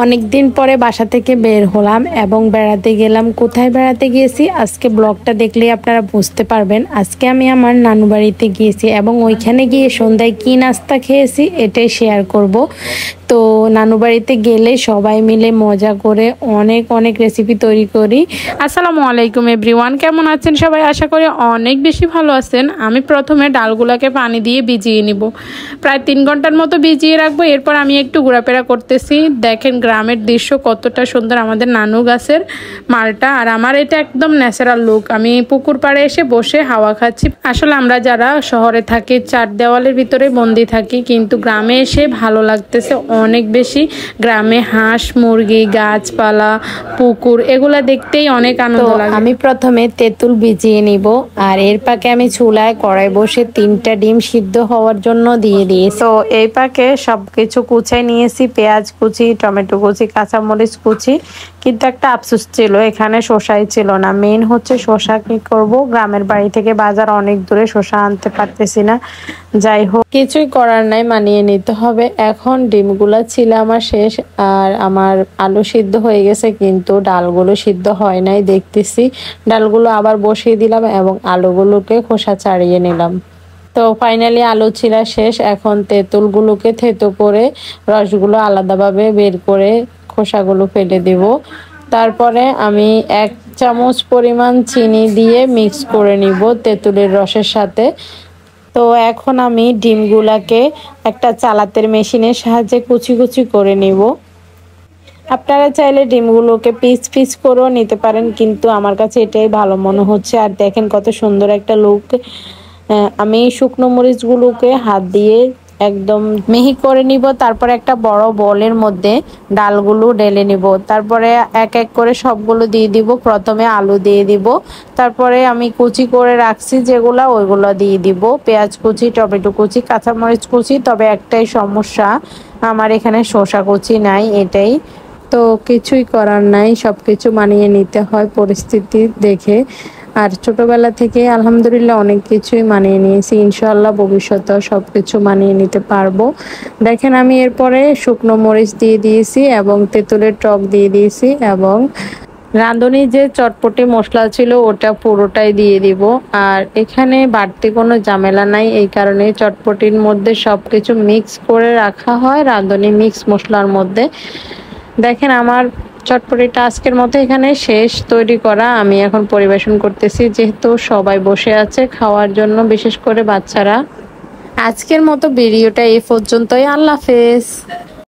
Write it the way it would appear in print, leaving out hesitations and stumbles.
অনেক দিন পরে বাসা থেকে বের হলাম এবং বেড়াতে গেলাম। কোথায় বেড়াতে গিয়েছি আজকে ব্লগটা দেখলেই আপনারা বুঝতে পারবেন। আজকে আমি আমার নানু বাড়িতে গিয়েছি এবং ওইখানে গিয়ে সন্ধ্যায় কি নাস্তা খেয়েছি এটাই শেয়ার করব। তো নানু বাড়িতে গেলে সবাই মিলে মজা করে অনেক অনেক রেসিপি তৈরি করি। আসসালামু আলাইকুম এভরিওয়ান, কেমন আছেন সবাই? আশা করি অনেক বেশি ভালো আছেন। আমি প্রথমে ডালগুলোকে পানি দিয়ে ভিজিয়ে নিব, প্রায় 3 ঘন্টার মতো ভিজিয়ে রাখবো। এরপর আমি একটু ঘোরাফেরা করতেছি। দেখেন গ্রামের দৃশ্য কতটা সুন্দর, আমাদের নানু গাছের মালটা। আর আমার এটা একদম ন্যাচারাল লুক। আমি পুকুর পাড়ে এসে বসে হাওয়া খাচ্ছি। আসলে আমরা যারা শহরে থাকি 4 দেওয়ালের ভিতরে বন্দি থাকি, কিন্তু গ্রামে এসে ভালো লাগতেছে অনেক বেশি। গ্রামে হাঁস মুরগি গাছপালা পুকুর এগুলা দেখতেই অনেক আনন্দ লাগে। আমি প্রথমে তেঁতুল ভিজিয়ে নিব আর এর পাকে আমি চুলায় কড়াই বসে 3টা ডিম সিদ্ধ হওয়ার জন্য দিয়ে দিয়েছি। তো এই পাকে সবকিছু কুচাই নিয়েছি, পেঁয়াজ কুচি, টমেটো কুচি, কাঁচামরিচ কুচি। কিন্তু একটা আফসোস ছিল, এখানে শসাই ছিল না। মেইন হচ্ছে শসা কি করব, গ্রামের বাড়ি থেকে বাজার অনেক দূরে, শসা আনতে পারতেছি না। যাই হোক, কিছুই করার নাই, মানিয়ে নিতে হবে। এখন ডিমগুলা ছিল আমার শেষ আর আমার আলু সিদ্ধ হয়ে গেছে, কিন্তু ডালগুলো সিদ্ধ হয় নাই। দেখতেছি ডালগুলো আবার বসিয়ে দিলাম এবং আলুগুলোকে খোসা ছাড়িয়ে নিলাম। তো ফাইনালি আলু ছিলা শেষ। এখন তেঁতুলগুলোকে থেতো করে রসগুলো আলাদাভাবে বের করে খোসাগুলো ফেলে দেব। তারপরে আমি 1 চামচ পরিমাণ চিনি দিয়ে মিক্স করে নিব তেঁতুলের রসের সাথে। তো এখন আমি ডিমগুলাকে একটা চালাতের মেশিনের সাহায্যে কুচি কুচি করে নিব। আপনারা চাইলে ডিমগুলোকে পিস পিস করেও নিতে পারেন, কিন্তু আমার কাছে এটাই ভালো মনে হচ্ছে। আর দেখেন কত সুন্দর একটা লুক। আমি শুকনো মরিচগুলোকে হাত দিয়ে একদম মিহি করে নিব। তারপরে একটা বড় বলের মধ্যে ডালগুলো ঢেলে নিব। তারপরে এক এক করে সবগুলো দিয়ে দিব। প্রথমে আলু দিয়ে দিব, তারপরে আমি কুচি করে রাখছি যেগুলা ওইগুলো দিয়ে দিব, পেঁয়াজ কুচি, টমেটো কুচি, কাঁচামরিচ কুচি। তবে একটাই সমস্যা, আমার এখানে শসা কুচি নাই, এটাই। তো কিছুই করার নাই, সবকিছু মানিয়ে নিতে হয় পরিস্থিতি দেখে। আর ছোটবেলা থেকে আলহামদুলিল্লাহ অনেক কিছুই মানিয়ে নিয়েছি, ইনশাআল্লাহ ভবিষ্যতেও সবকিছু মানিয়ে নিতে পারবো। দেখেন আমি এরপরে শুকনো মরিচ দিয়ে দিয়েছি এবং তেঁতুলের টক দিয়ে দিয়েছি এবং রাঁধুনি যে চটপটি মশলা ছিল ওটা পুরোটাই দিয়ে দিব। আর এখানে বাড়তি কোনো ঝামেলা নাই, এই কারণে চটপটির মধ্যে সবকিছু মিক্স করে রাখা হয় রাঁধুনি মিক্স মশলার মধ্যে। দেখেন আমার চটপটিটা আজকের মতো এখানে শেষ তৈরি করা। আমি এখন পরিবেশন করতেছি, যেহেতু সবাই বসে আছে খাওয়ার জন্য, বিশেষ করে বাচ্চারা। আজকের মতো ভিডিওটা এই পর্যন্তই। আল্লাহ হাফেজ।